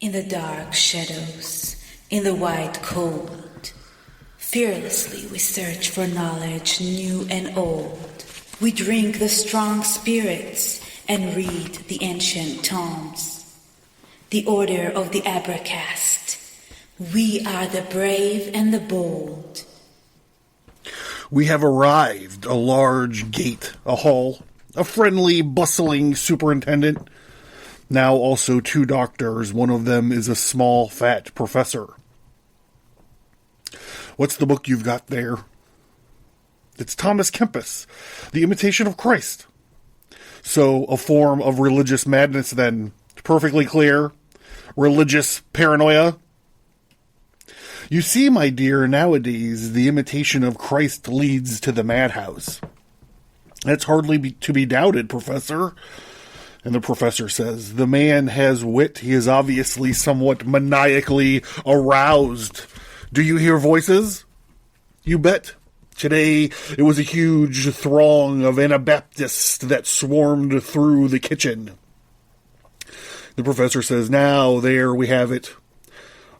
In the dark shadows, in the white cold, fearlessly we search for knowledge new and old. We drink the strong spirits and read the ancient tomes. The order of the Abracast. We are the brave and the bold. We have arrived. A large gate, a hall, a friendly, bustling superintendent. Now also 2 doctors. One of them is a small, fat professor. What's the book you've got there? It's Thomas Kempis, The Imitation of Christ. So, a form of religious madness then. Perfectly clear. Religious paranoia. You see, my dear, nowadays, the imitation of Christ leads to the madhouse. That's hardly to be doubted, Professor. And the professor says, the man has wit. He is obviously somewhat maniacally aroused. Do you hear voices? You bet. Today, it was a huge throng of Anabaptists that swarmed through the kitchen. The professor says, now, there we have it.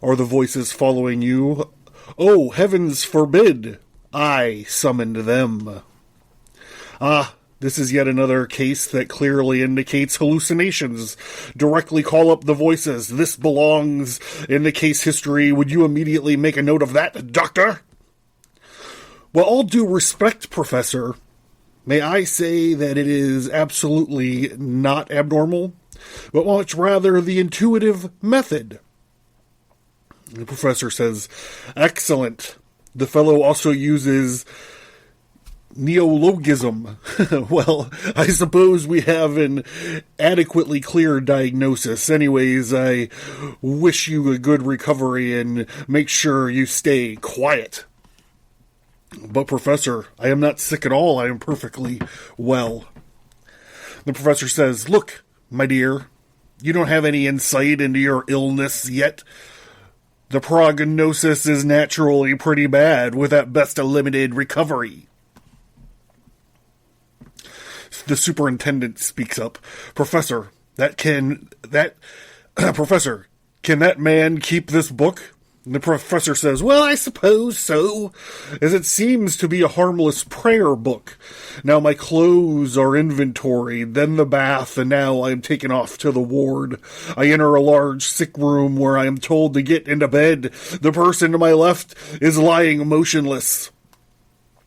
Are the voices following you? Oh, heavens forbid! I summoned them. Ah, this is yet another case that clearly indicates hallucinations. Directly call up the voices. This belongs in the case history. Would you immediately make a note of that, Doctor? Well, all due respect, Professor, may I say that it is absolutely not abnormal, but much rather the intuitive method. The professor says, excellent. The fellow also uses neologism. Well, I suppose we have an adequately clear diagnosis. Anyways, I wish you a good recovery and make sure you stay quiet. But, Professor, I am not sick at all. I am perfectly well. The professor says, look, my dear, you don't have any insight into your illness yet. The prognosis is naturally pretty bad, with at best a limited recovery. The superintendent speaks up. Professor, Professor, can that man keep this book? And the professor says, well, I suppose so, as it seems to be a harmless prayer book. Now my clothes are inventoried, then the bath, and now I am taken off to the ward. I enter a large sick room where I am told to get into bed. The person to my left is lying motionless,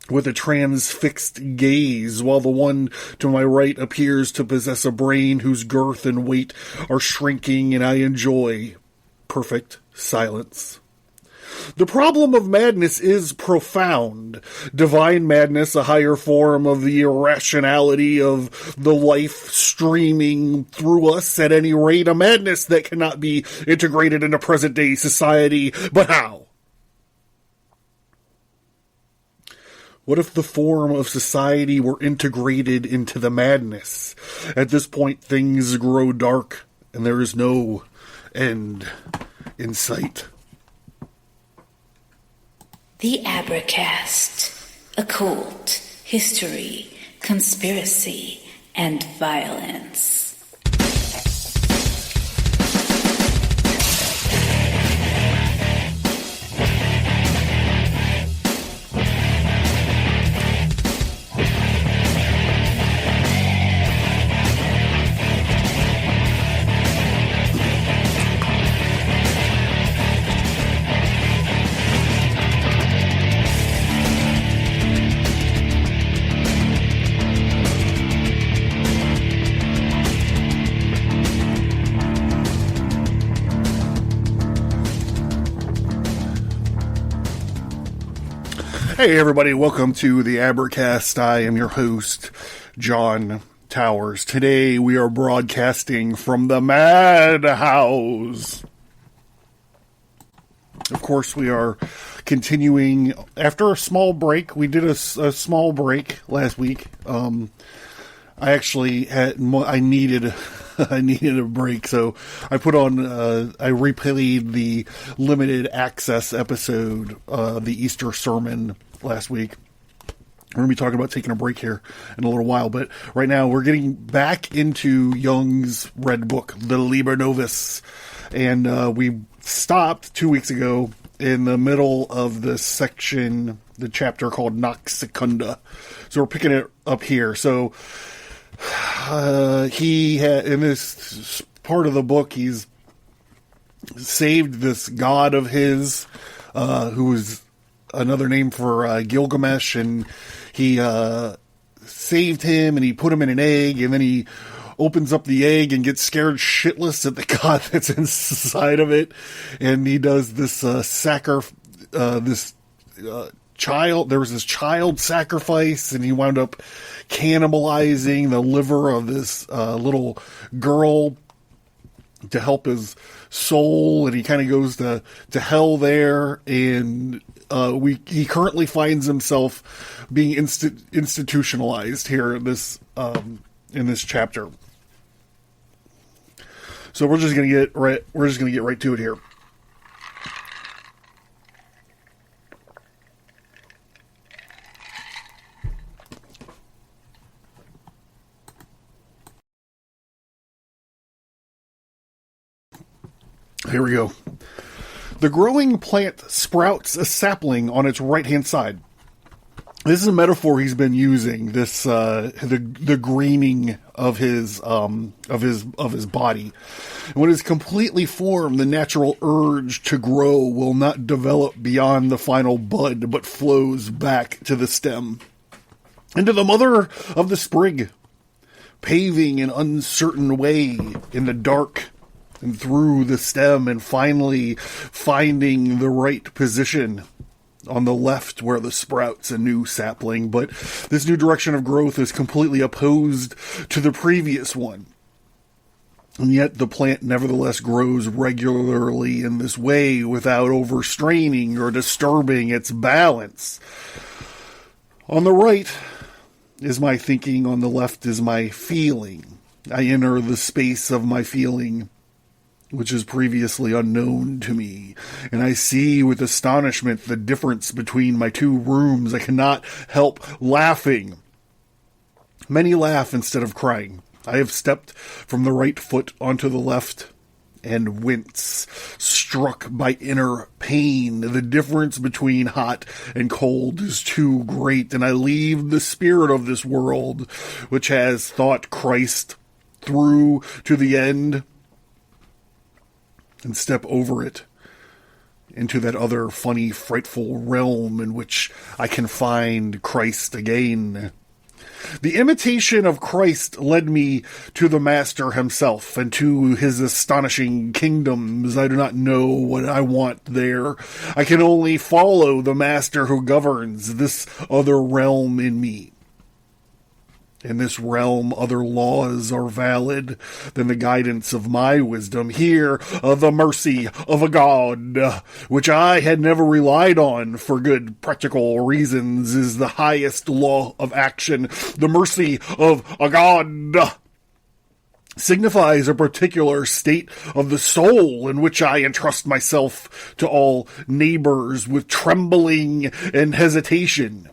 with a transfixed gaze, while the one to my right appears to possess a brain whose girth and weight are shrinking, and I enjoy perfect silence. The problem of madness is profound. Divine madness, a higher form of the irrationality of the life streaming through us, at any rate, a madness that cannot be integrated into present-day society. But how? What if the form of society were integrated into the madness? At this point, things grow dark, and there is no end in sight. The Abracast. Occult, history, conspiracy, and violence. Hey everybody, welcome to the Abracast. I am your host, John Towers. Today we are broadcasting from the Madhouse. Of course, we are continuing after a small break. We did a small break last week. I actually I needed a break, so I put on, I replayed the limited access episode, the Easter sermon last week. We're going to be talking about taking a break here in a little while, but right now we're getting back into Jung's Red Book, the Liber Novus, And we stopped 2 weeks ago in the middle of the section, the chapter called Nox Secunda. So we're picking it up here. So he had, in this part of the book, he's saved this god of his, who was another name for Gilgamesh, and he saved him, and he put him in an egg, and then he opens up the egg and gets scared shitless at the god that's inside of it, and he does this child. There was this child sacrifice, and he wound up cannibalizing the liver of this little girl to help his soul, and he kind of goes to hell there, and he currently finds himself being institutionalized here in this chapter. So we're just gonna get right to it here. Here we go. The growing plant sprouts a sapling on its right-hand side. This is a metaphor he's been using. This the greening of his body. When it's completely formed, the natural urge to grow will not develop beyond the final bud, but flows back to the stem, into the mother of the sprig, paving an uncertain way in the dark and through the stem, and finally finding the right position on the left where the sprouts a new sapling. But this new direction of growth is completely opposed to the previous one. And yet the plant nevertheless grows regularly in this way without overstraining or disturbing its balance. On the right is my thinking, on the left is my feeling. I enter the space of my feeling, which is previously unknown to me, and I see with astonishment the difference between my two rooms. I cannot help laughing. Many laugh instead of crying. I have stepped from the right foot onto the left and wince, struck by inner pain. The difference between hot and cold is too great, and I leave the spirit of this world, which has thought Christ through to the end, and step over it into that other funny, frightful realm in which I can find Christ again. The imitation of Christ led me to the Master himself and to his astonishing kingdoms. I do not know what I want there. I can only follow the Master who governs this other realm in me. In this realm, other laws are valid than the guidance of my wisdom. Here, the mercy of a God, which I had never relied on for good practical reasons, is the highest law of action. The mercy of a God signifies a particular state of the soul in which I entrust myself to all neighbors with trembling and hesitation,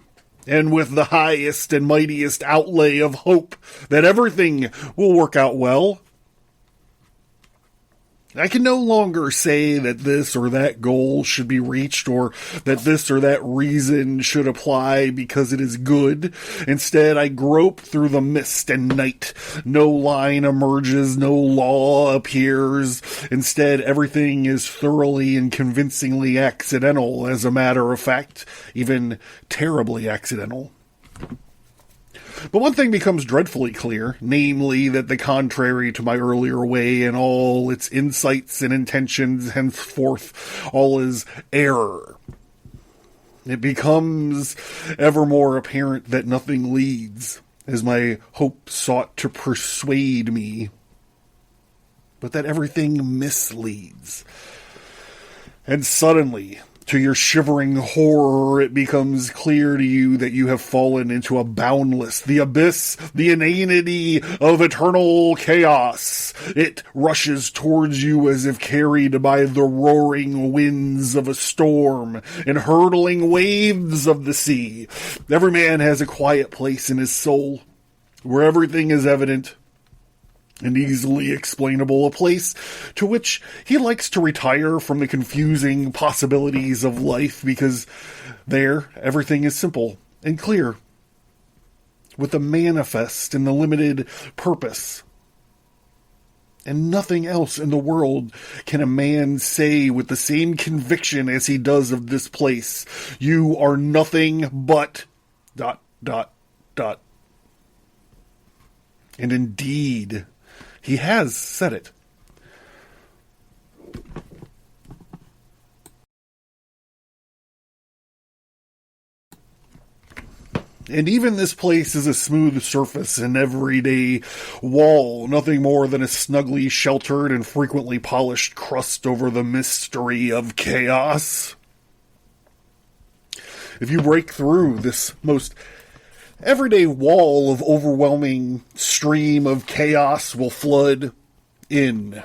and with the highest and mightiest outlay of hope that everything will work out well. I can no longer say that this or that goal should be reached, or that this or that reason should apply because it is good. Instead, I grope through the mist and night. No line emerges, no law appears. Instead, everything is thoroughly and convincingly accidental, as a matter of fact, even terribly accidental. But one thing becomes dreadfully clear, namely that the contrary to my earlier way and all its insights and intentions, henceforth all is error. It becomes ever more apparent that nothing leads, as my hope sought to persuade me, but that everything misleads. And suddenly, to your shivering horror, it becomes clear to you that you have fallen into a boundless, the abyss, the inanity of eternal chaos. It rushes towards you as if carried by the roaring winds of a storm and hurtling waves of the sea. Every man has a quiet place in his soul, where everything is evident, and easily explainable, a place to which he likes to retire from the confusing possibilities of life, because there everything is simple and clear, with the manifest and the limited purpose. And nothing else in the world can a man say with the same conviction as he does of this place. You are nothing but ... And indeed, he has said it. And even this place is a smooth surface, an everyday wall, nothing more than a snugly sheltered and frequently polished crust over the mystery of chaos. If you break through this most everyday wall of overwhelming stream of chaos will flood in.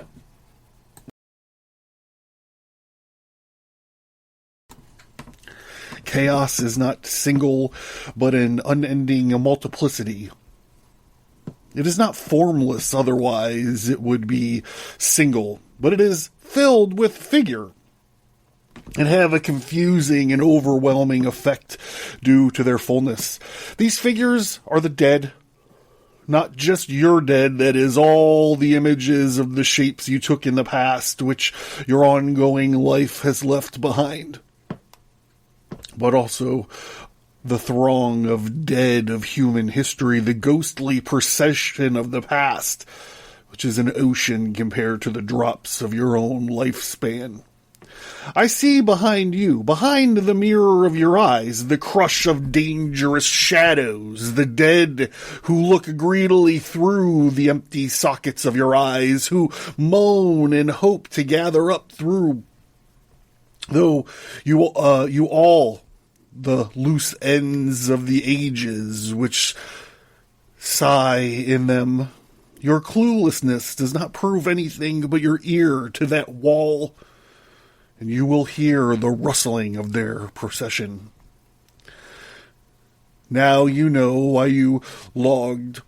Chaos is not single, but an unending multiplicity. It is not formless, otherwise it would be single, but it is filled with figure, and have a confusing and overwhelming effect due to their fullness. These figures are the dead, not just your dead, that is all the images of the shapes you took in the past, which your ongoing life has left behind, but also the throng of dead of human history, the ghostly procession of the past, which is an ocean compared to the drops of your own lifespan. I see behind you, behind the mirror of your eyes, the crush of dangerous shadows, the dead who look greedily through the empty sockets of your eyes, who moan and hope to gather up through, though you all the loose ends of the ages which sigh in them. Your cluelessness does not prove anything but your ear to that wall, and you will hear the rustling of their procession. Now you know why you lodged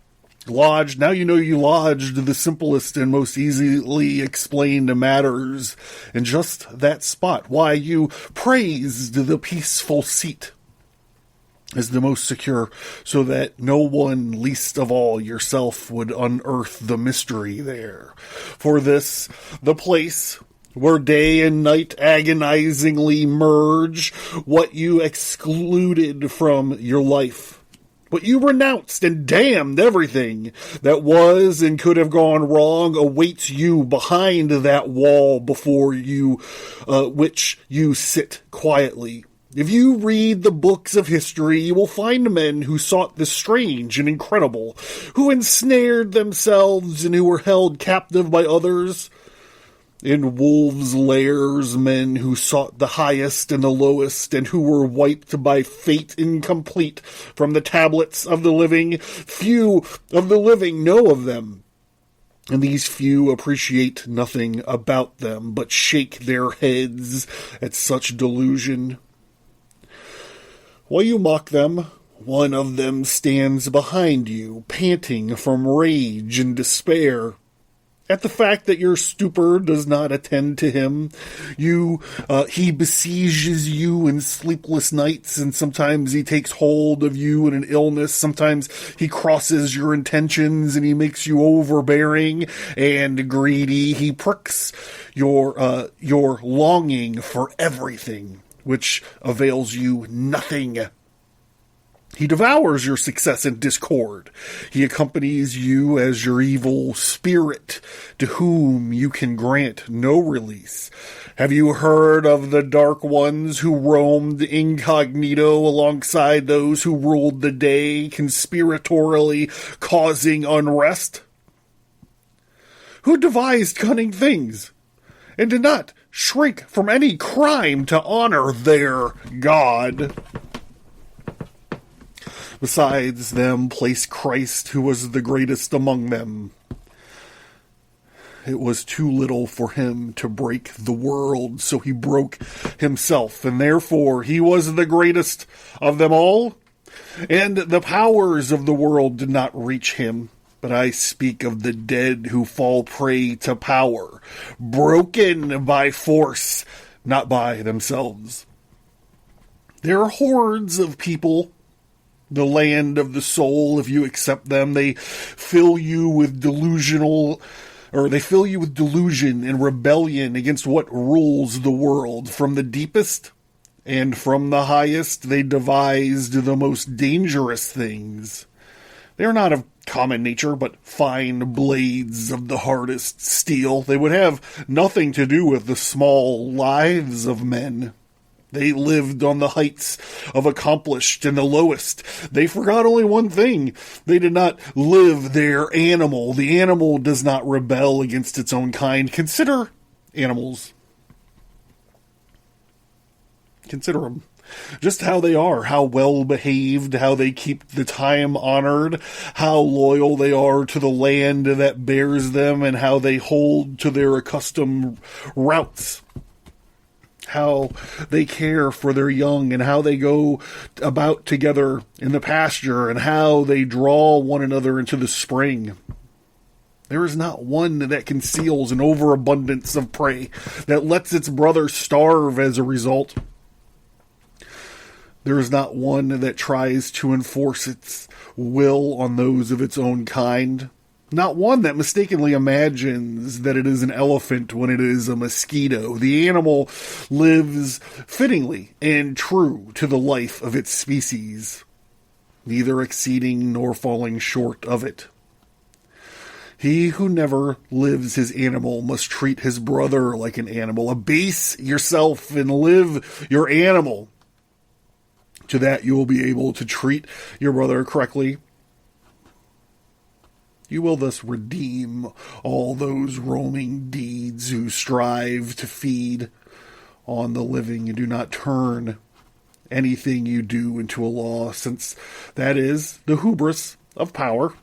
the simplest and most easily explained matters in just that spot, why you praised the peaceful seat as the most secure, so that no one, least of all yourself, would unearth the mystery there. For this, the place where day and night agonizingly merge, what you excluded from your life. But you renounced and damned everything that was and could have gone wrong awaits you behind that wall before you, which you sit quietly. If you read the books of history, you will find men who sought the strange and incredible, who ensnared themselves and who were held captive by others. In wolves' lairs, men who sought the highest and the lowest, and who were wiped by fate incomplete from the tablets of the living. Few of the living know of them, and these few appreciate nothing about them, but shake their heads at such delusion. While you mock them, one of them stands behind you, panting from rage and despair. At the fact that your stupor does not attend to him, he besieges you in sleepless nights, and sometimes he takes hold of you in an illness. Sometimes he crosses your intentions, and he makes you overbearing and greedy. He pricks your longing for everything, which avails you nothing. He devours your success and discord. He accompanies you as your evil spirit, to whom you can grant no release. Have you heard of the dark ones who roamed incognito alongside those who ruled the day, conspiratorially causing unrest? Who devised cunning things, and did not shrink from any crime to honor their God? Besides them, place Christ, who was the greatest among them. It was too little for him to break the world, so he broke himself, and therefore he was the greatest of them all, and the powers of the world did not reach him. but I speak of the dead who fall prey to power, broken by force, not by themselves. There are hordes of people, the land of the soul, if you accept them. They fill you with delusion and rebellion against what rules the world. From the deepest and from the highest, they devised the most dangerous things. They are not of common nature, but fine blades of the hardest steel. They would have nothing to do with the small lives of men. They lived on the heights of accomplished and the lowest. They forgot only one thing. They did not live their animal. The animal does not rebel against its own kind. Consider animals. Consider them. Just how they are, how well behaved, how they keep the time honored, how loyal they are to the land that bears them, and how they hold to their accustomed routes. How they care for their young, and how they go about together in the pasture, and how they draw one another into the spring. There is not one that conceals an overabundance of prey, that lets its brother starve as a result. There is not one that tries to enforce its will on those of its own kind. Not one that mistakenly imagines that it is an elephant when it is a mosquito. The animal lives fittingly and true to the life of its species, neither exceeding nor falling short of it. He who never lives his animal must treat his brother like an animal. Abase yourself and live your animal. To that you will be able to treat your brother correctly. You will thus redeem all those roaming deeds who strive to feed on the living and do not turn anything you do into a law, since that is the hubris of power.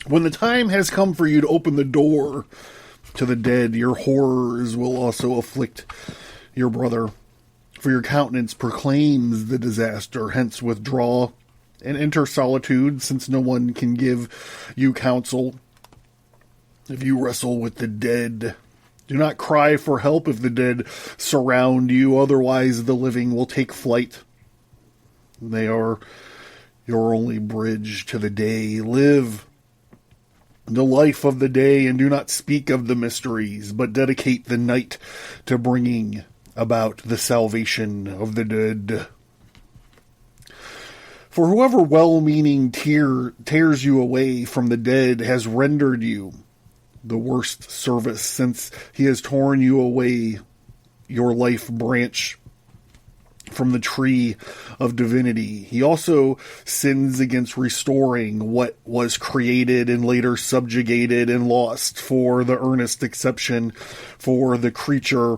When the time has come for you to open the door to the dead, your horrors will also afflict your brother. For your countenance proclaims the disaster, hence withdraw and enter solitude, since no one can give you counsel. If you wrestle with the dead, do not cry for help if the dead surround you, otherwise the living will take flight. They are your only bridge to the day. Live the life of the day, and do not speak of the mysteries, but dedicate the night to bringing about the salvation of the dead. For whoever well-meaning tears you away from the dead has rendered you the worst service, since he has torn you away your life branch from the tree of divinity. He also sins against restoring what was created and later subjugated and lost, for the earnest exception for the creature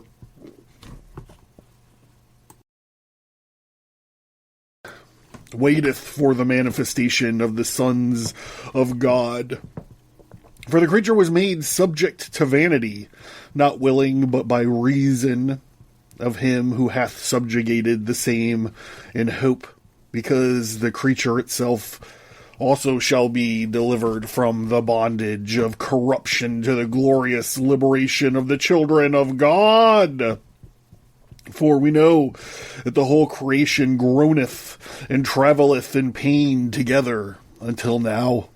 waiteth for the manifestation of the sons of God. For the creature was made subject to vanity, not willing, but by reason of him who hath subjugated the same, in hope, because the creature itself also shall be delivered from the bondage of corruption to the glorious liberation of the children of God. For we know that the whole creation groaneth and travelleth in pain together until now.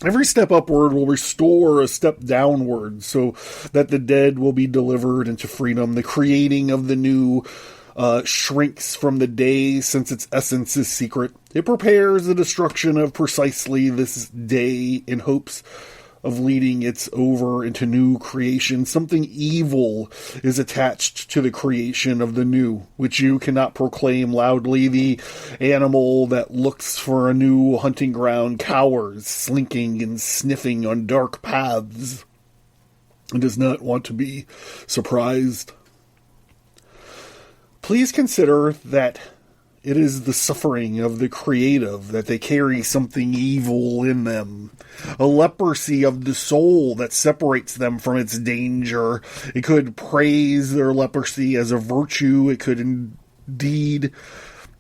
Every step upward will restore a step downward, so that the dead will be delivered into freedom. The creating of the new shrinks from the day, since its essence is secret. It prepares the destruction of precisely this day in hopes of leading its over into new creation. Something evil is attached to the creation of the new, which you cannot proclaim loudly. The animal that looks for a new hunting ground cowers, slinking and sniffing on dark paths, and does not want to be surprised. Please consider that it is the suffering of the creative, that they carry something evil in them, a leprosy of the soul that separates them from its danger. It could praise their leprosy as a virtue. It could indeed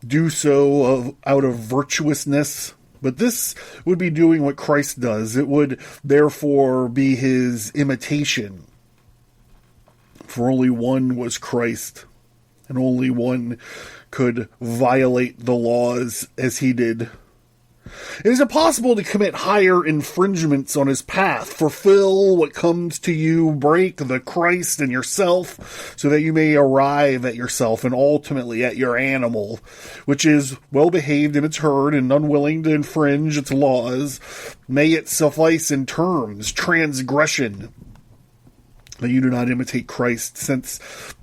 do so out of virtuousness. But this would be doing what Christ does. It would therefore be his imitation. For only one was Christ, and only one could violate the laws as he did. It is impossible to commit higher infringements on his path, fulfill what comes to you, break the Christ in yourself, so that you may arrive at yourself and ultimately at your animal, which is well behaved in its herd and unwilling to infringe its laws. May it suffice in terms, transgression, that you do not imitate Christ, since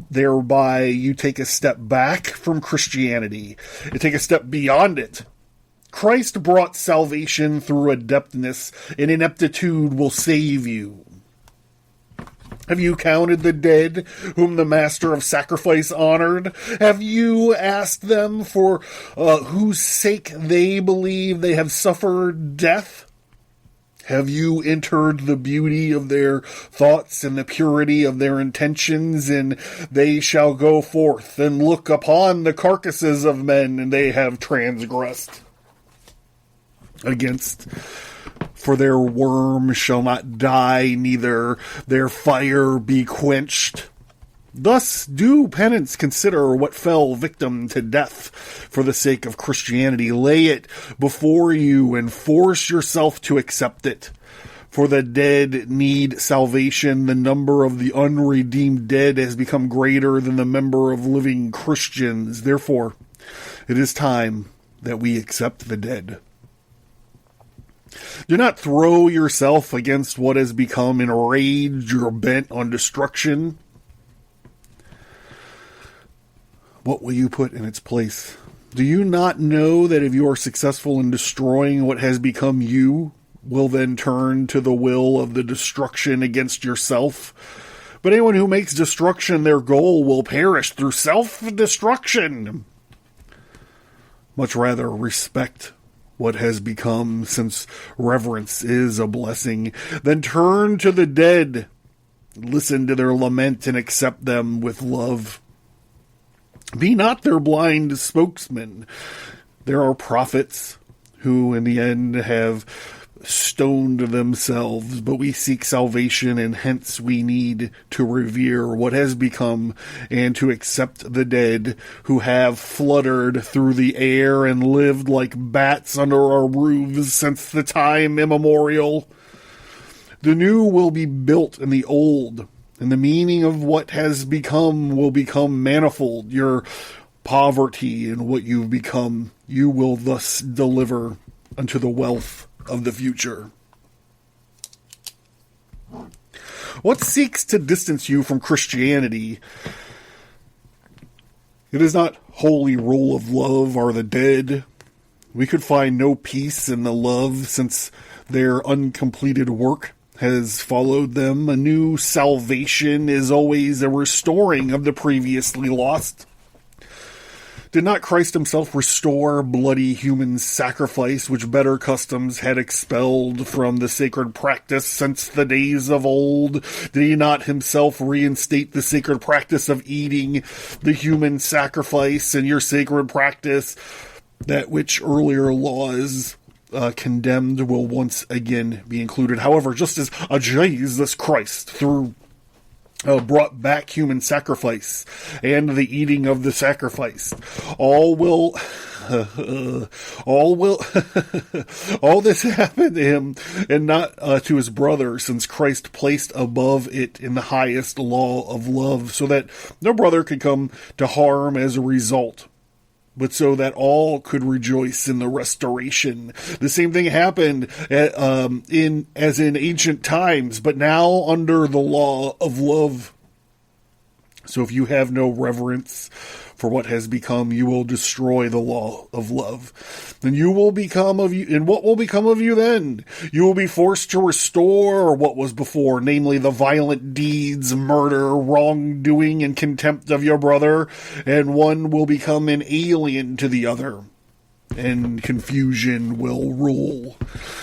thereby you take a step back from Christianity. You take a step beyond it. Christ brought salvation through adeptness, and ineptitude will save you. Have you counted the dead whom the master of sacrifice honored? Have you asked them for whose sake they believe they have suffered death? Have you entered the beauty of their thoughts and the purity of their intentions? And they shall go forth and look upon the carcasses of men, and they have transgressed against. For their worm shall not die, neither their fire be quenched. Thus do penance consider what fell victim to death for the sake of Christianity. Lay it before you and force yourself to accept it. For the dead need salvation. The number of the unredeemed dead has become greater than the number of living Christians. Therefore, it is time that we accept the dead. Do not throw yourself against what has become enraged or bent on destruction. What will you put in its place? Do you not know that if you are successful in destroying what has become you, will then turn to the will of the destruction against yourself? But anyone who makes destruction their goal will perish through self-destruction. Much rather respect what has become, since reverence is a blessing, than turn to the dead, listen to their lament, and accept them with love. Be not their blind spokesman. There are prophets who in the end have stoned themselves, but we seek salvation, and hence we need to revere what has become and to accept the dead who have fluttered through the air and lived like bats under our roofs since the time immemorial. The new will be built in the old, and the meaning of what has become will become manifold. Your poverty and what you've become, you will thus deliver unto the wealth of the future. What seeks to distance you from Christianity? It is not holy rule of love are the dead. We could find no peace in the love, since their uncompleted work has followed them. A new salvation is always a restoring of the previously lost. Did not Christ himself restore bloody human sacrifice, which better customs had expelled from the sacred practice since the days of old? Did he not himself reinstate the sacred practice of eating the human sacrifice in your sacred practice? That which earlier laws condemned will once again be included. However, just as Jesus Christ brought back human sacrifice and the eating of the sacrifice, all this happened to him and not to his brother, since Christ placed above it in the highest law of love, so that no brother could come to harm as a result, but so that all could rejoice in the restoration. The same thing happened as in ancient times, but now under the law of love, So if you have no reverence for what has become, you will destroy the law of love. Then you will become of you, and what will become of you then? You will be forced to restore what was before, namely the violent deeds, murder, wrongdoing, and contempt of your brother, and one will become an alien to the other, and confusion will rule.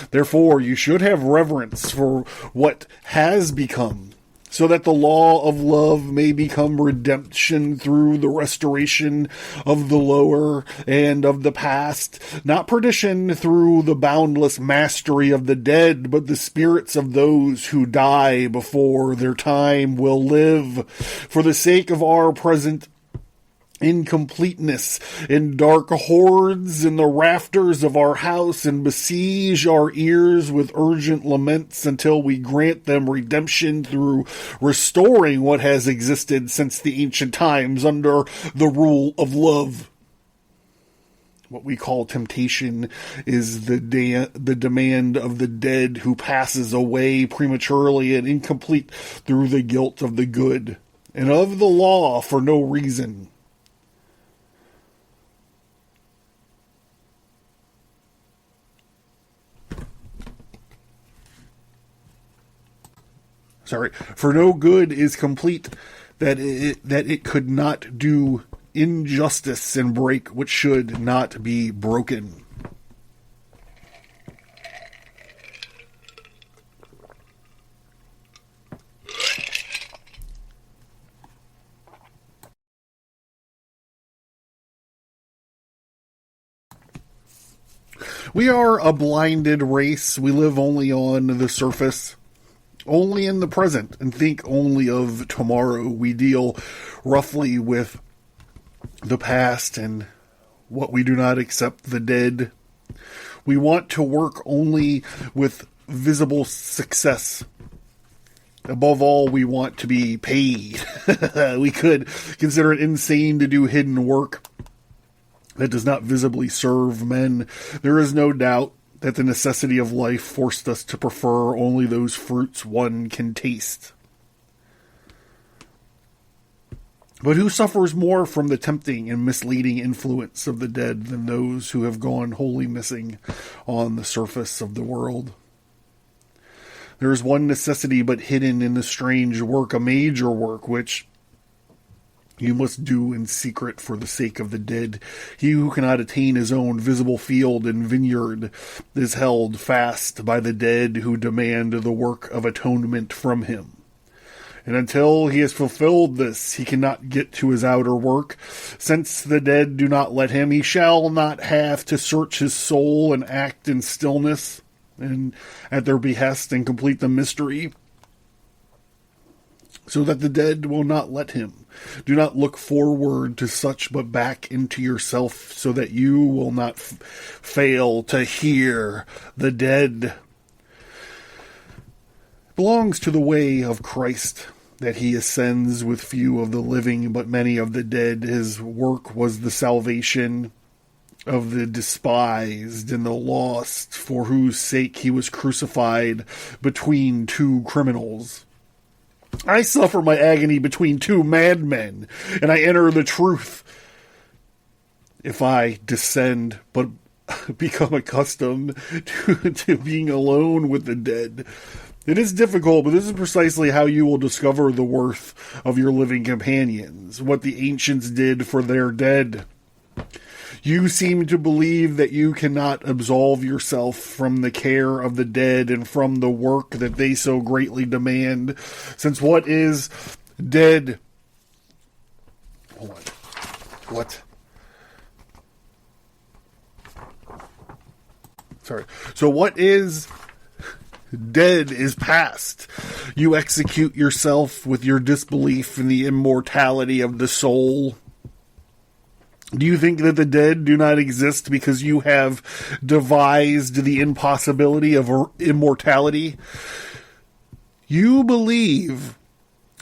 Therefore, you should have reverence for what has become, so that the law of love may become redemption through the restoration of the lower and of the past, not perdition through the boundless mastery of the dead, but the spirits of those who die before their time will live. For the sake of our present incompleteness, in dark hordes in the rafters of our house, and besiege our ears with urgent laments until we grant them redemption through restoring what has existed since the ancient times under the rule of love. What we call temptation is the demand of the dead who passes away prematurely and incomplete through the guilt of the good and of the law for no reason. For no good is complete that it could not do injustice and break what should not be broken. We are a blinded race. We live only on the surface, only in the present, and think only of tomorrow. We deal roughly with the past and what we do not accept the dead. We want to work only with visible success. Above all, we want to be paid. We could consider it insane to do hidden work that does not visibly serve men. There is no doubt that the necessity of life forced us to prefer only those fruits one can taste. But who suffers more from the tempting and misleading influence of the dead than those who have gone wholly missing on the surface of the world? There is one necessity but hidden in the strange work, a major work, which you must do in secret for the sake of the dead. He who cannot attain his own visible field and vineyard is held fast by the dead who demand the work of atonement from him. And until he has fulfilled this, he cannot get to his outer work. Since the dead do not let him, he shall not have to search his soul and act in stillness and at their behest and complete the mystery, so that the dead will not let him. Do not look forward to such, but back into yourself, so that you will not fail to hear the dead. It belongs to the way of Christ that he ascends with few of the living, but many of the dead. His work was the salvation of the despised and the lost, for whose sake he was crucified between two criminals. I suffer my agony between two madmen, and I enter the truth. If I descend, but become accustomed to being alone with the dead. It is difficult, but this is precisely how you will discover the worth of your living companions, what the ancients did for their dead. You seem to believe that you cannot absolve yourself from the care of the dead and from the work that they so greatly demand, since what is dead... Hold on. What? Sorry. So what is dead is past. You execute yourself with your disbelief in the immortality of the soul. Do you think that the dead do not exist because you have devised the impossibility of immortality? You believe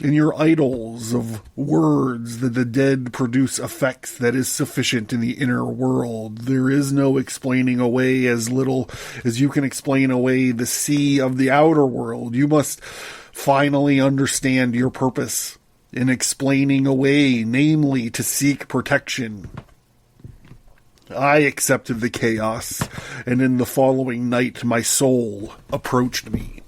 in your idols of words that the dead produce effects that is sufficient in the inner world. There is no explaining away as little as you can explain away the sea of the outer world. You must finally understand your purpose. in explaining away, namely to seek protection. I accepted the chaos, and in the following night my soul approached me.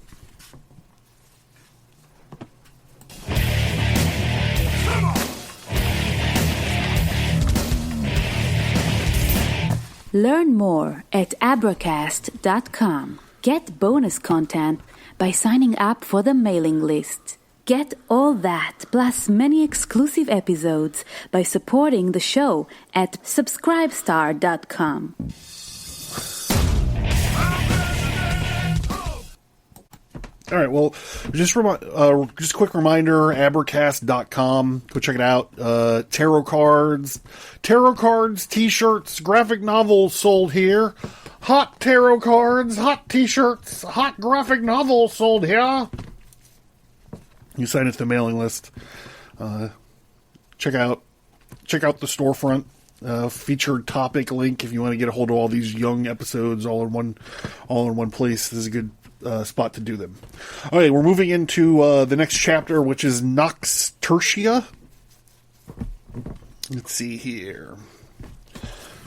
Learn more at Abracast.com. Get bonus content by signing up for the mailing list. Get all that, plus many exclusive episodes by supporting the show at Subscribestar.com. All right, well, just a quick reminder, Abracast.com. Go check it out. Tarot cards, T-shirts, graphic novels sold here. Hot tarot cards, hot T-shirts, hot graphic novels sold here. You sign up to the mailing list. Check out the storefront. Featured topic link if you want to get a hold of all these Jung episodes all in one place. This is a good spot to do them. All right, we're moving into the next chapter, which is Nox Tertia. Let's see here.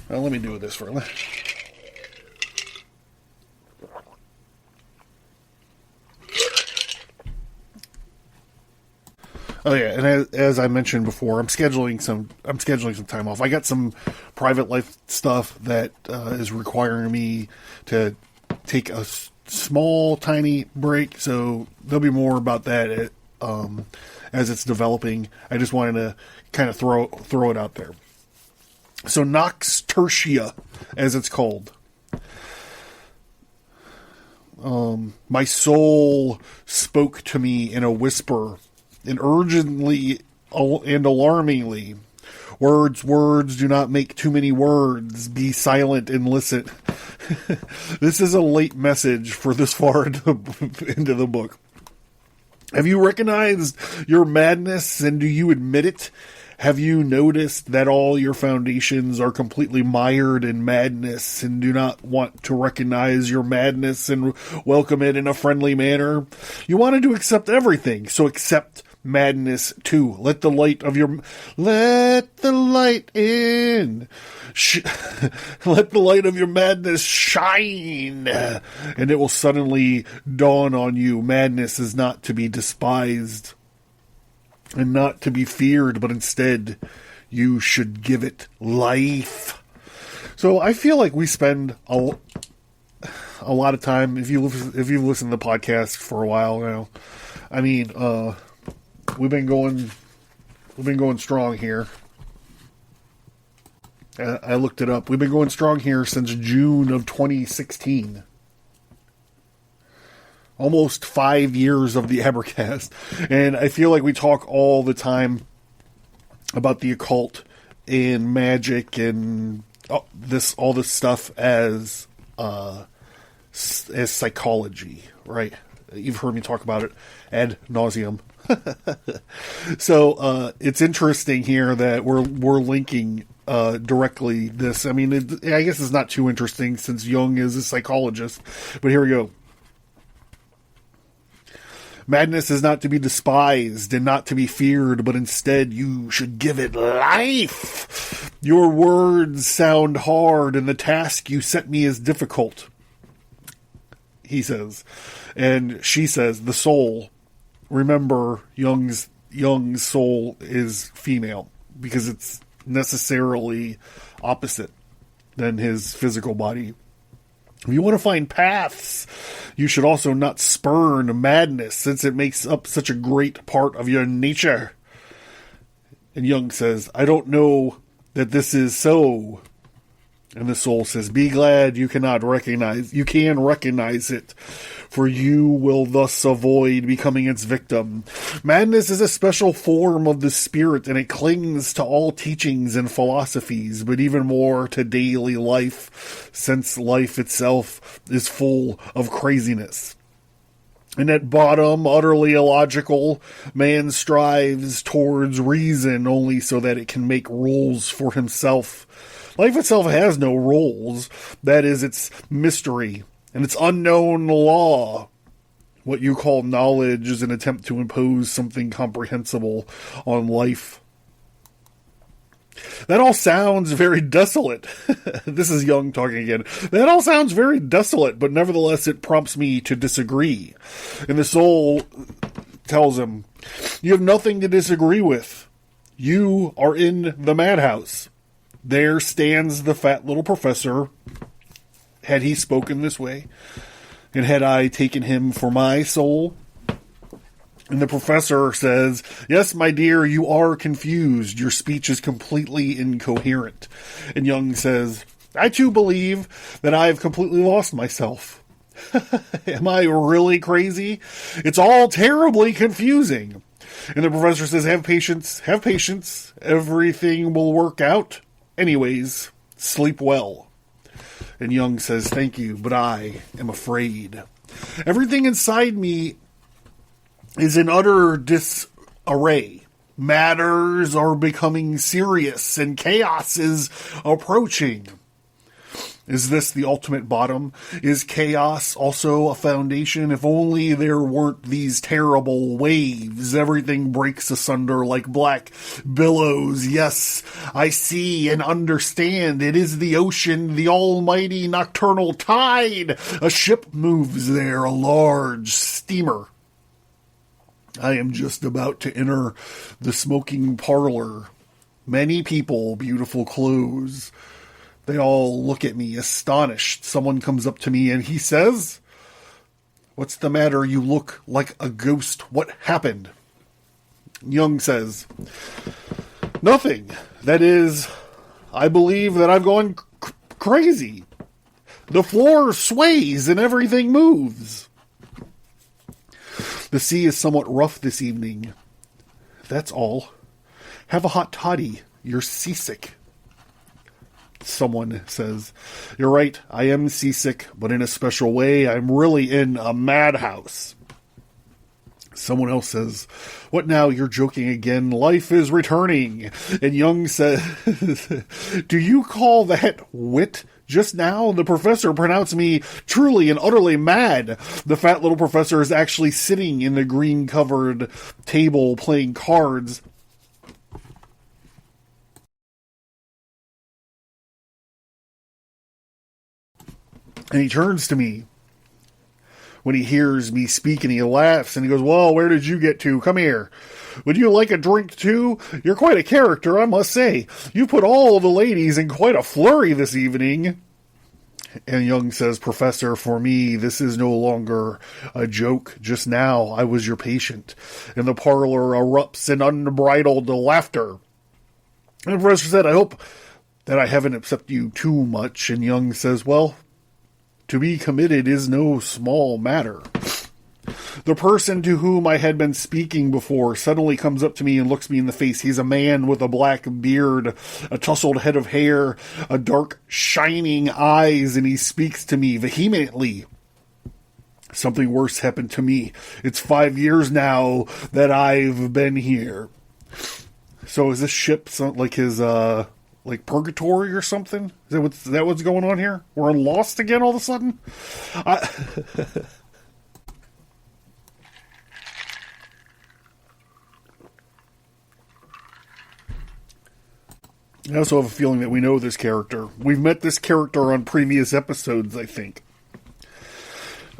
Well, let me do this for a minute. Oh yeah, and as I mentioned before, I'm scheduling some time off. I got some private life stuff that is requiring me to take a small, tiny break. So there'll be more about that as it's developing. I just wanted to kind of throw it out there. So Nox Tertia, as it's called. My soul spoke to me in a whisper, and urgently and alarmingly. Words, do not make too many words. Be silent and listen. This is a late message for this far into the book. Have you recognized your madness, and do you admit it? Have you noticed that all your foundations are completely mired in madness and do not want to recognize your madness and welcome it in a friendly manner? You wanted to accept everything, so accept madness too. Let the light in. Let the light of your madness shine, and it will suddenly dawn on you. Madness is not to be despised and not to be feared, but instead you should give it life. So I feel like we spend a lot of time, if you've listened to the podcast for a while now, I mean, we've been going strong here. I looked it up. We've been going strong here since June of 2016. Almost 5 years of the Abracast. And I feel like we talk all the time about the occult and magic and all this stuff as psychology, right? You've heard me talk about it ad nauseum. So it's interesting here that we're linking directly this. I mean, I guess it's not too interesting since Jung is a psychologist, but here we go. Madness is not to be despised and not to be feared, but instead you should give it life. Your words sound hard, and the task you set me is difficult, he says. And she says, the soul. Remember, Jung's soul is female, because it's necessarily opposite than his physical body. If you want to find paths, you should also not spurn madness, since it makes up such a great part of your nature. And Jung says, I don't know that this is so. And the soul says, be glad you can recognize it, for you will thus avoid becoming its victim. Madness is a special form of the spirit, and it clings to all teachings and philosophies, but even more to daily life, since life itself is full of craziness. And at bottom, utterly illogical, man strives towards reason only so that it can make rules for himself. Life itself has no rules. That is its mystery and its unknown law. What you call knowledge is an attempt to impose something comprehensible on life. That all sounds very desolate. This is Jung talking again. That all sounds very desolate, but nevertheless it prompts me to disagree. And the soul tells him, you have nothing to disagree with. You are in the madhouse. There stands the fat little professor. Had he spoken this way, and had I taken him for my soul? And the professor says, yes, my dear, you are confused. Your speech is completely incoherent. And Jung says, I too believe that I have completely lost myself. Am I really crazy? It's all terribly confusing. And the professor says, have patience, have patience. Everything will work out. Anyways, sleep well. And Jung says, thank you, but I am afraid. Everything inside me is in utter disarray. Matters are becoming serious, and chaos is approaching. Is this the ultimate bottom? Is chaos also a foundation? If only there weren't these terrible waves. Everything breaks asunder like black billows. Yes, I see and understand. It is the ocean, the almighty nocturnal tide. A ship moves there, a large steamer. I am just about to enter the smoking parlor. Many people, beautiful clothes. They all look at me astonished. Someone comes up to me and he says, what's the matter? You look like a ghost. What happened? Jung says, nothing. That is, I believe that I've gone crazy. The floor sways and everything moves. The sea is somewhat rough this evening. That's all. Have a hot toddy. You're seasick. Someone says, you're right, I am seasick, but in a special way, I'm really in a madhouse. Someone else says, what now, you're joking again, life is returning. And Jung says, do you call that wit? Just now, the professor pronounced me truly and utterly mad. The fat little professor is actually sitting in the green-covered table playing cards. And he turns to me when he hears me speak, and he laughs, and he goes, well, where did you get to? Come here. Would you like a drink, too? You're quite a character, I must say. You put all the ladies in quite a flurry this evening. And Jung says, Professor, for me, this is no longer a joke. Just now, I was your patient. And the parlor erupts in unbridled laughter. And the professor said, I hope that I haven't upset you too much. And Jung says, well, to be committed is no small matter. The person to whom I had been speaking before suddenly comes up to me and looks me in the face. He's a man with a black beard, a tousled head of hair, a dark, shining eyes, and he speaks to me vehemently. Something worse happened to me. It's 5 years now that I've been here. So is this ship like his, like purgatory or something? Is that what's going on here? We're lost again all of a sudden? I also have a feeling that we know this character. We've met this character on previous episodes, I think.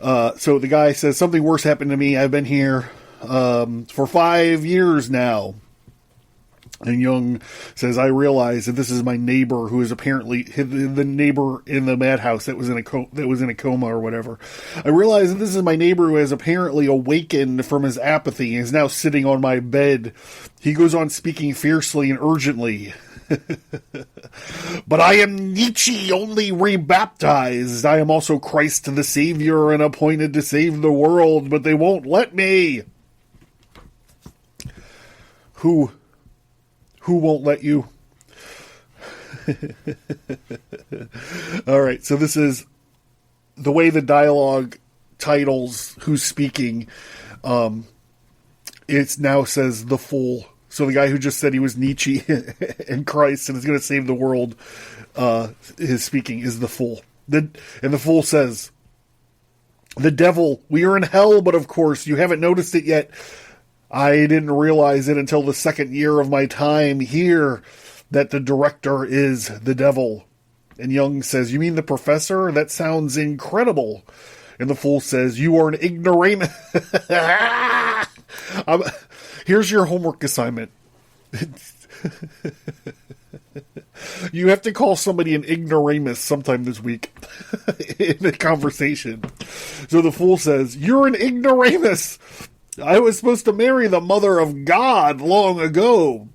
So the guy says, something worse happened to me. I've been here for 5 years now. And Jung says, I realize that this is my neighbor who is apparently the neighbor in the madhouse that was in a coma or whatever. I realize that this is my neighbor who has apparently awakened from his apathy and is now sitting on my bed. He goes on speaking fiercely and urgently. But I am Nietzsche, only rebaptized. I am also Christ the Savior and appointed to save the world, but they won't let me. Who won't let you? All right, so this is the way the dialogue titles who's speaking. It now says the fool. So the guy who just said he was Nietzsche and Christ and is going to save the world, his speaking is the fool. And the fool says, The devil, we are in hell, but of course, you haven't noticed it yet. I didn't realize it until the second year of my time here that the director is the devil. And Jung says, you mean the professor? That sounds incredible. And the fool says, you are an ignoramus. Here's your homework assignment. You have to call somebody an ignoramus sometime this week in a conversation. So the fool says, you're an ignoramus. I was supposed to marry the mother of God long ago.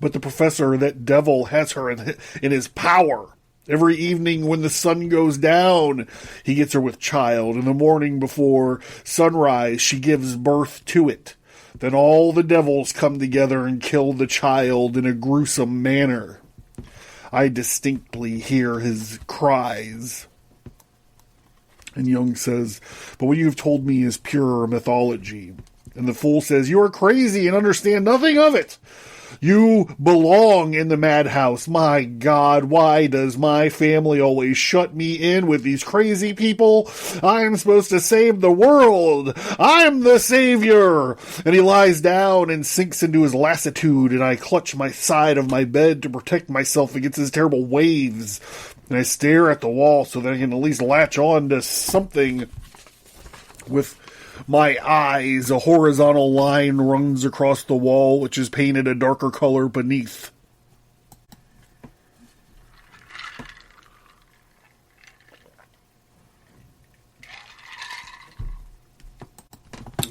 But the professor, that devil, has her in his power. Every evening when the sun goes down, he gets her with child. In the morning before sunrise, she gives birth to it. Then all the devils come together and kill the child in a gruesome manner. I distinctly hear his cries. And Jung says, but what you've told me is pure mythology. And the fool says, you are crazy and understand nothing of it. You belong in the madhouse. My God, why does my family always shut me in with these crazy people? I am supposed to save the world. I'm the savior. And he lies down and sinks into his lassitude, and I clutch my side of my bed to protect myself against his terrible waves. And I stare at the wall so that I can at least latch on to something with my eyes. A horizontal line runs across the wall, which is painted a darker color beneath.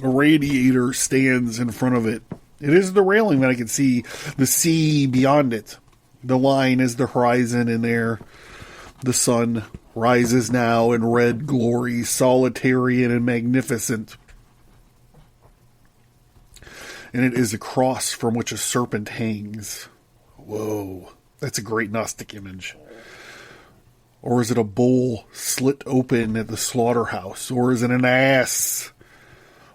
A radiator stands in front of it. It is the railing that I can see the sea beyond it. The line is the horizon, and there the sun rises now in red glory, solitary and magnificent. And it is a cross from which a serpent hangs. Whoa, that's a great Gnostic image. Or is it a bull slit open at the slaughterhouse? Or is it an ass?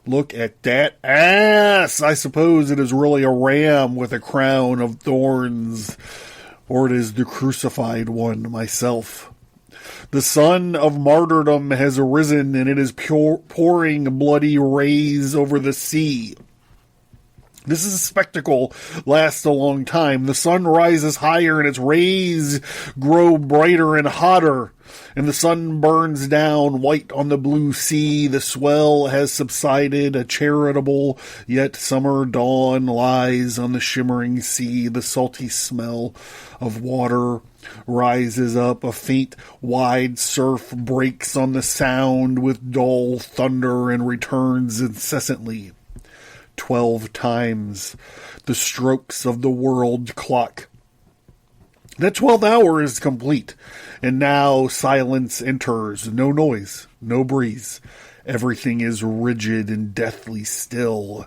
Look at that ass! I suppose it is really a ram with a crown of thorns. Or it is the crucified one, myself. The sun of martyrdom has arisen, and it is pouring bloody rays over the sea. This is a spectacle, lasts a long time. The sun rises higher, and its rays grow brighter and hotter, and the sun burns down white on the blue sea. The swell has subsided. A charitable yet summer dawn lies on the shimmering sea. The salty smell of water rises up. A faint, wide surf breaks on the sound with dull thunder and returns incessantly. 12 times the strokes of the world clock. That 12th hour is complete, and now silence enters. No noise, no breeze. Everything is rigid and deathly still.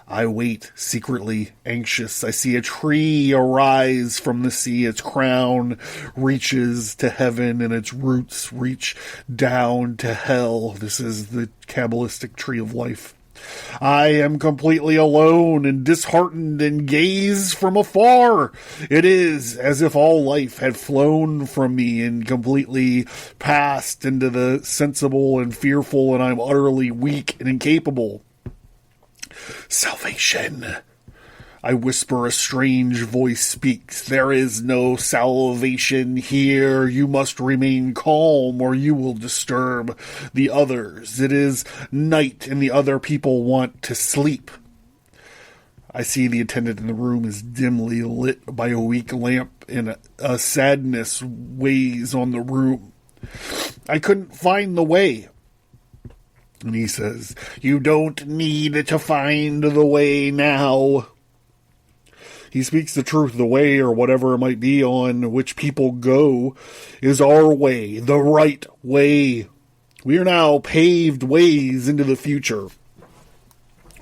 I wait, secretly anxious. I see a tree arise from the sea. Its crown reaches to heaven, and its roots reach down to hell. This is the Kabbalistic tree of life. I am completely alone and disheartened and gaze from afar. It is as if all life had flown from me and completely passed into the sensible and fearful, and I'm utterly weak and incapable. Salvation! I whisper, a strange voice speaks. There is no salvation here. You must remain calm or you will disturb the others. It is night and the other people want to sleep. I see the attendant in the room is dimly lit by a weak lamp, and a sadness weighs on the room. I couldn't find the way. And he says, you don't need to find the way now. He speaks the truth. The way, or whatever it might be on which people go, is our way, the right way. We are now paved ways into the future.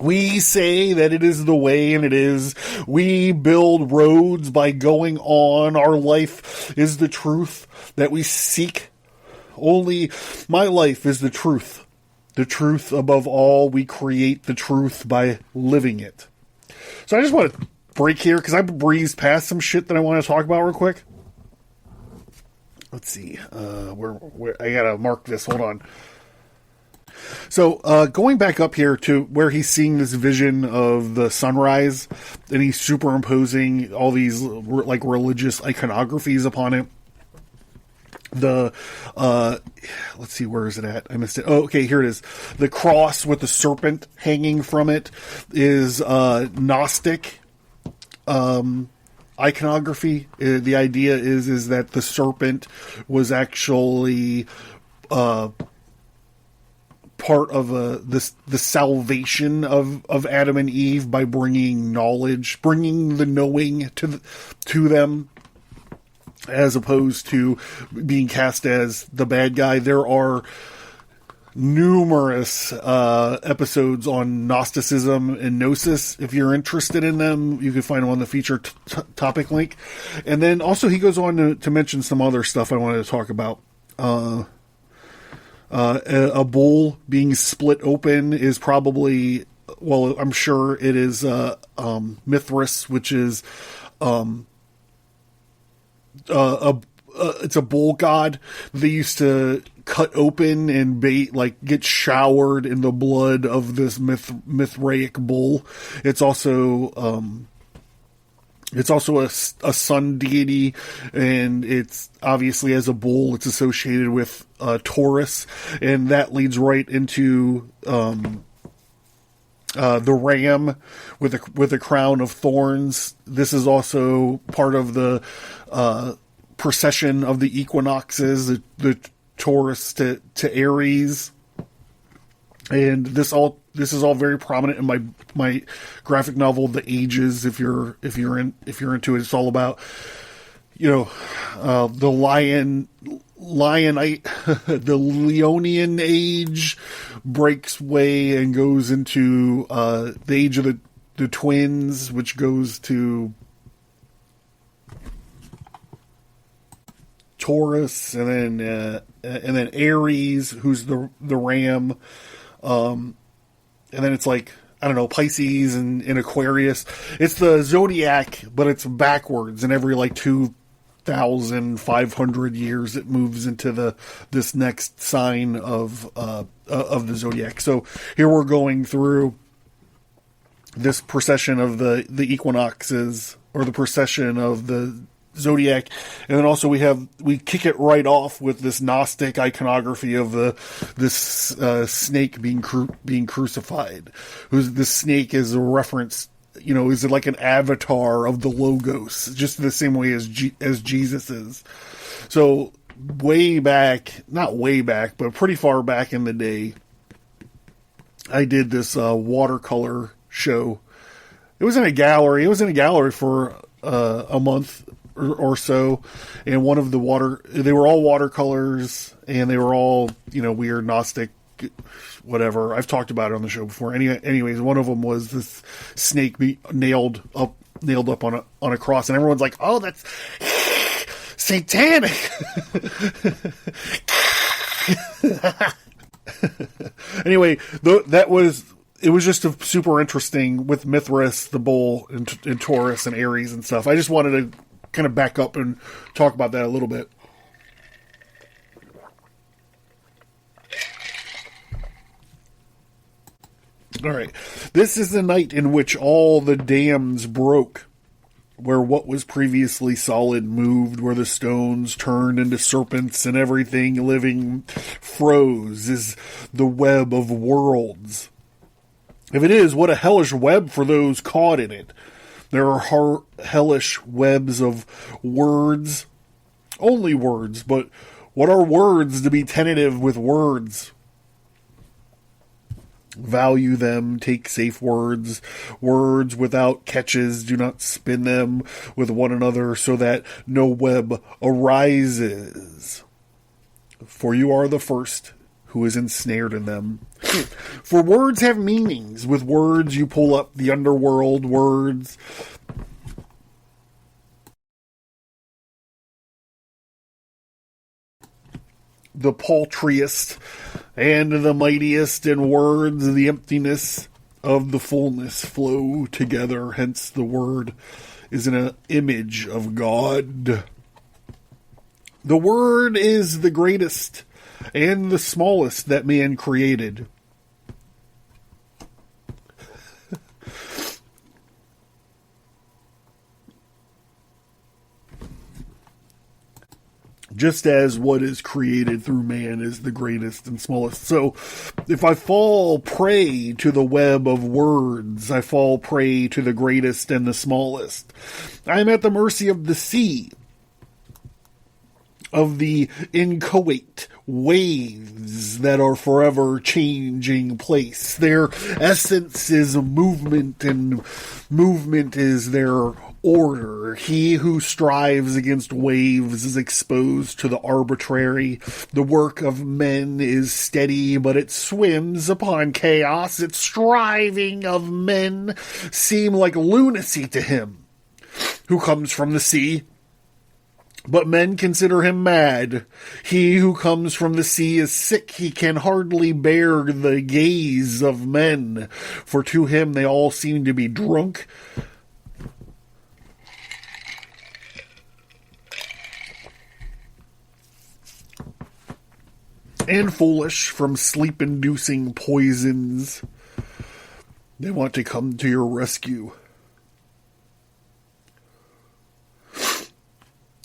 We say that it is the way, and it is. We build roads by going on. Our life is the truth that we seek. Only my life is the truth. The truth above all. We create the truth by living it. So I just want to break here because I breezed past some shit that I want to talk about real quick. Let's see. Where I gotta mark this. Hold on. So, going back up here to where he's seeing this vision of the sunrise, and he's superimposing all these like religious iconographies upon it. The let's see, where is it at? I missed it. Oh, okay, here it is. The cross with the serpent hanging from it is Gnostic iconography. The idea is that the serpent was actually part of the salvation of Adam and Eve by bringing knowledge, bringing the knowing to them, as opposed to being cast as the bad guy. There are numerous episodes on Gnosticism and Gnosis. If you're interested in them, you can find them on the feature topic link. And then also he goes on to mention some other stuff I wanted to talk about. A bowl being split open is probably, well, I'm sure it is Mithras, which is it's a bull god. They used to cut open and get showered in the blood of this Mithraic bull. It's also a sun deity, and it's obviously, as a bull, it's associated with Taurus, and that leads right into the ram with a crown of thorns. This is also part of the procession of the equinoxes, the Taurus to Aries, and this is all very prominent in my graphic novel, The Ages. If you're into it, it's all about, the the Leonian age breaks way and goes into the age of the twins, which goes to Taurus, and then Aries, who's the ram, and then it's like, I don't know, Pisces and Aquarius. It's the zodiac, but it's backwards, and every 2,500 years it moves into this next sign of the zodiac. So here we're going through this procession of the equinoxes, or the procession of the zodiac, and then also we kick it right off with this Gnostic iconography of this snake being crucified. The snake is a reference, is it like an avatar of the Logos, just the same way as Jesus is. So not way back, but pretty far back in the day, I did this watercolor show. It was in a gallery. For a month or so, and one of they were all watercolors, and they were all, weird Gnostic, whatever. I've talked about it on the show before. Anyways, one of them was this snake nailed up on a cross, and everyone's like, "Oh, that's satanic." Anyway, it was just super interesting with Mithras, the bull, and Taurus and Aries and stuff. I just wanted to kind of back up and talk about that a little bit. All right. This is the night in which all the dams broke, where what was previously solid moved, where the stones turned into serpents and everything living froze, is the web of worlds. If it is, what a hellish web for those caught in it. There are hellish webs of words, only words, but what are words to be tentative with words? Value them, take safe words. Words without catches, do not spin them with one another so that no web arises. For you are the first who is ensnared in them. For words have meanings. With words you pull up the underworld. Words the paltriest and the mightiest, in words the emptiness of the fullness flow together. Hence the word is an image of God. The word is the greatest and the smallest that man created. just as what is created through man is the greatest and smallest. So if I fall prey to the web of words, I fall prey to the greatest and the smallest. I am at the mercy of the sea, of the inchoate waves that are forever changing place. Their essence is movement, and movement is their order. He who strives against waves is exposed to the arbitrary. The work of men is steady, but it swims upon chaos. Its striving of men seem like lunacy to him who comes from the sea, but men consider him mad. He who comes from the sea is sick. He can hardly bear the gaze of men, for to him they all seem to be drunk. And foolish from sleep-inducing poisons. They want to come to your rescue.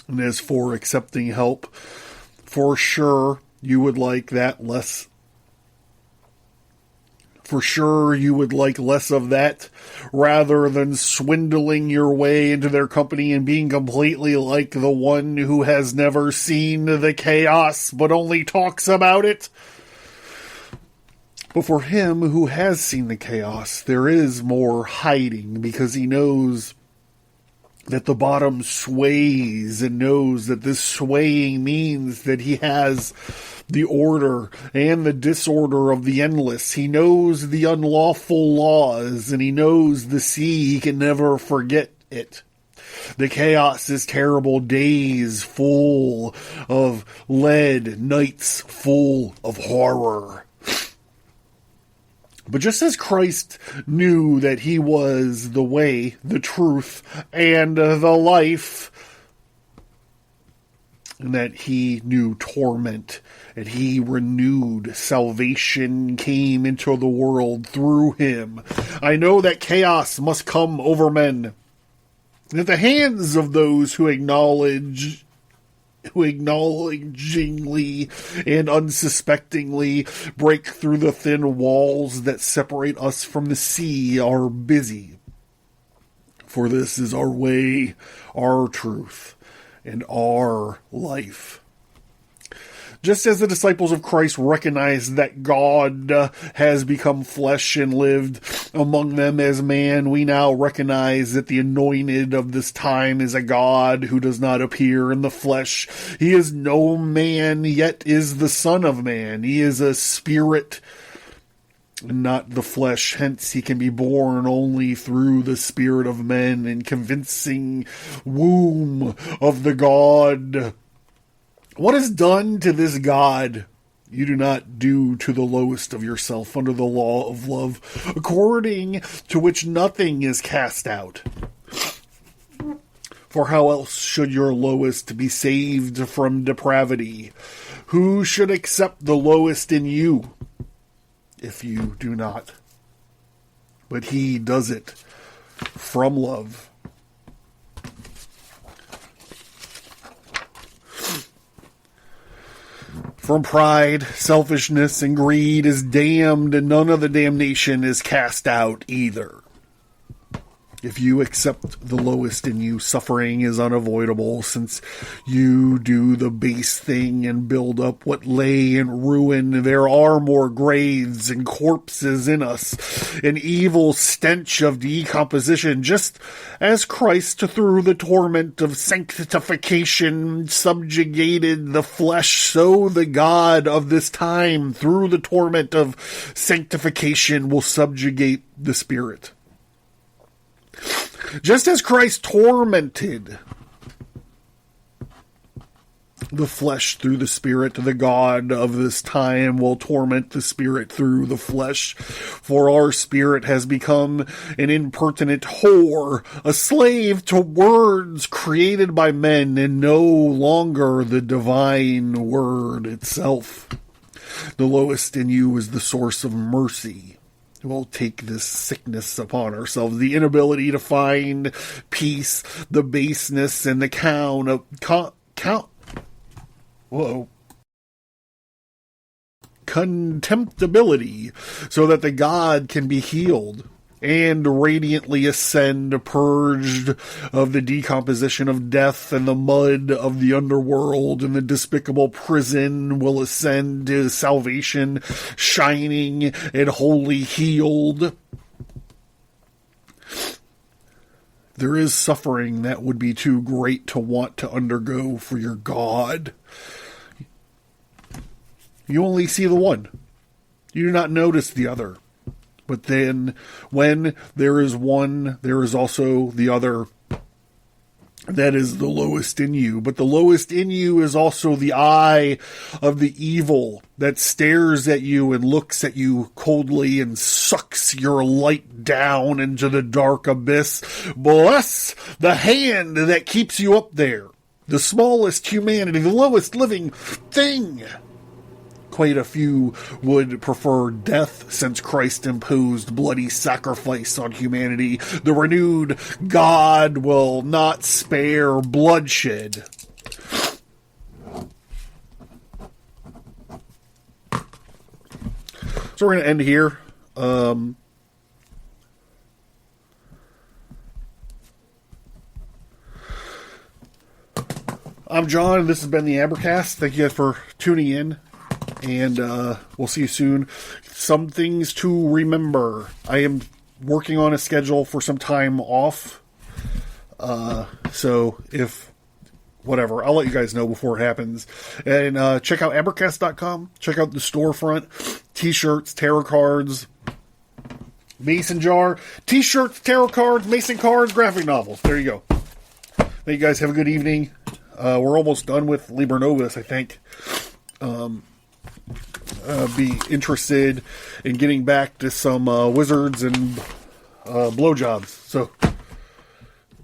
And as for accepting help, for sure you would like that less. For sure you would like less of that, rather than swindling your way into their company and being completely like the one who has never seen the chaos, but only talks about it. But for him who has seen the chaos, there is more hiding, because he knows that the bottom sways, and knows that this swaying means that he has the order and the disorder of the endless. He knows the unlawful laws, and he knows the sea. He can never forget it. The chaos is terrible, days full of lead, nights full of horror. But just as Christ knew that he was the way, the truth, and the life, and that he knew torment, and he renewed salvation came into the world through him, I know that chaos must come over men, and at the hands of those who acknowledgingly and unsuspectingly break through the thin walls that separate us from the sea are busy. For this is our way, our truth, and our life. Just as the disciples of Christ recognized that God has become flesh and lived among them as man, we now recognize that the anointed of this time is a God who does not appear in the flesh. He is no man, yet is the Son of Man. He is a spirit, and not the flesh. Hence, he can be born only through the spirit of men and convincing womb of the God. What is done to this God, you do not do to the lowest of yourself under the law of love, according to which nothing is cast out. For how else should your lowest be saved from depravity? Who should accept the lowest in you, if you do not? But he does it from love. From pride, selfishness, and greed is damned, and none of the damnation is cast out either. If you accept the lowest in you, suffering is unavoidable, since you do the base thing and build up what lay in ruin. There are more graves and corpses in us, an evil stench of decomposition, just as Christ, through the torment of sanctification, subjugated the flesh, so the God of this time, through the torment of sanctification, will subjugate the spirit. Just as Christ tormented the flesh through the spirit, the God of this time will torment the spirit through the flesh. For our spirit has become an impertinent whore, a slave to words created by men, and no longer the divine word itself. The lowest in you is the source of mercy. We'll take this sickness upon ourselves, the inability to find peace, the baseness, and the Whoa. Contemptibility, so that the god can be healed and radiantly ascend, purged of the decomposition of death and the mud of the underworld, and the despicable prison will ascend to salvation, shining and wholly healed. There is suffering that would be too great to want to undergo for your god. You only see the one. You do not notice the other. But then, when there is one, there is also the other. That is the lowest in you. But the lowest in you is also the eye of the evil that stares at you and looks at you coldly and sucks your light down into the dark abyss. Bless the hand that keeps you up there. The smallest humanity, the lowest living thing. Quite a few would prefer death, since Christ imposed bloody sacrifice on humanity. The renewed God will not spare bloodshed. So we're going to end here. I'm John, and this has been the Abracast. Thank you guys for tuning in. And we'll see you soon. Some things to remember. I am working on a schedule for some time off. So if whatever, I'll let you guys know before it happens. And check out Abracast.com. Check out the storefront. T-shirts, tarot cards, mason jar. T-shirts, tarot cards, mason cards, graphic novels. There you go. Thank you guys. Have a good evening. We're almost done with Liber Novus, I think. Be interested in getting back to some wizards and blowjobs. So,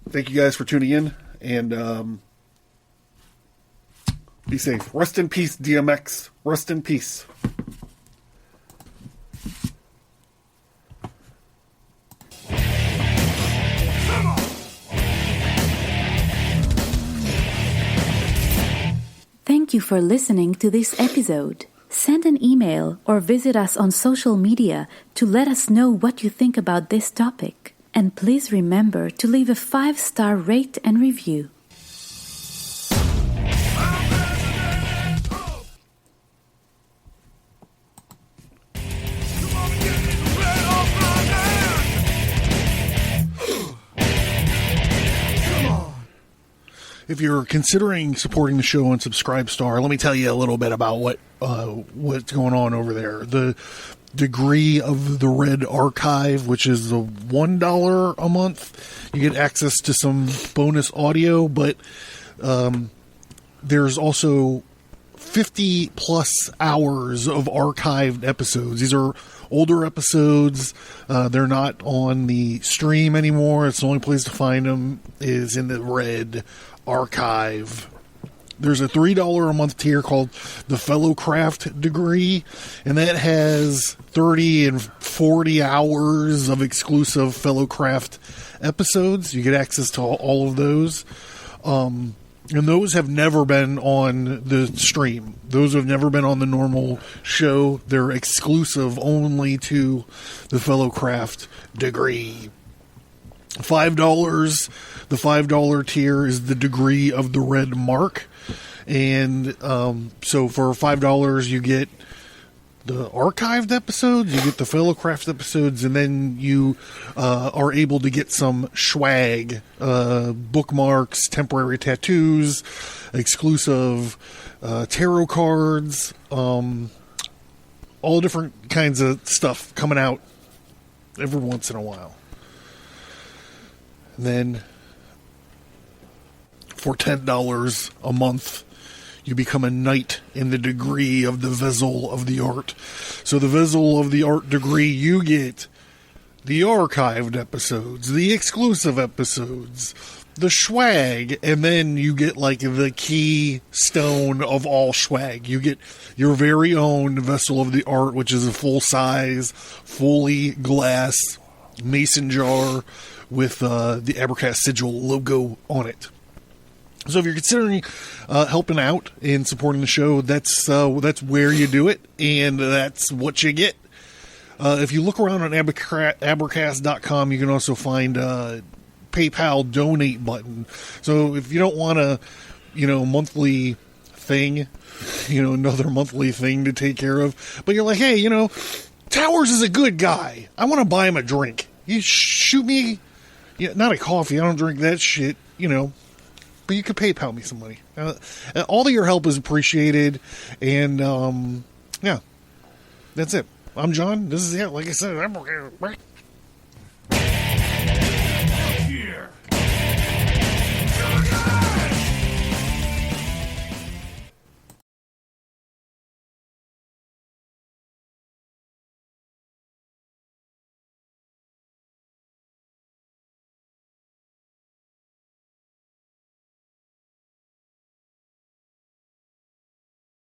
thank you guys for tuning in, and be safe. Rest in peace, DMX. Rest in peace. Thank you for listening to this episode. Send an email or visit us on social media to let us know what you think about this topic. And please remember to leave a 5-star rate and review. If you're considering supporting the show on Subscribestar, let me tell you a little bit about what's going on over there. The degree of the Red Archive, which is the $1 a month, you get access to some bonus audio, but there's also 50 plus hours of archived episodes. These are older episodes. They're not on the stream anymore. It's the only place to find them is in the Red Archive. There's a $3 a month tier called the Fellowcraft degree, and that has 30 and 40 hours of exclusive Fellowcraft episodes. You get access to all of those. And those have never been on the stream. Those have never been on the normal show. They're exclusive only to the Fellowcraft degree. $5. The $5 tier is the degree of the Red Mark. And so for $5, you get the archived episodes, you get the Fellowcraft episodes, and then you are able to get some swag, bookmarks, temporary tattoos, exclusive tarot cards, all different kinds of stuff coming out every once in a while. And then for $10 a month, you become a knight in the degree of the Vessel of the Art. So the Vessel of the Art degree, you get the archived episodes, the exclusive episodes, the swag, and then you get like the keystone of all swag. You get your very own Vessel of the Art, which is a full-size, fully glass mason jar with the Abracast sigil logo on it. So if you're considering helping out and supporting the show, that's where you do it, and that's what you get. If you look around on Abracast.com, you can also find PayPal donate button. So if you don't want a monthly thing, another monthly thing to take care of, but you're like, hey, Towers is a good guy. I want to buy him a drink. You shoot me, not a coffee. I don't drink that shit, but you could PayPal me some money. All of your help is appreciated, and yeah, that's it. I'm John. This is it. Like I said,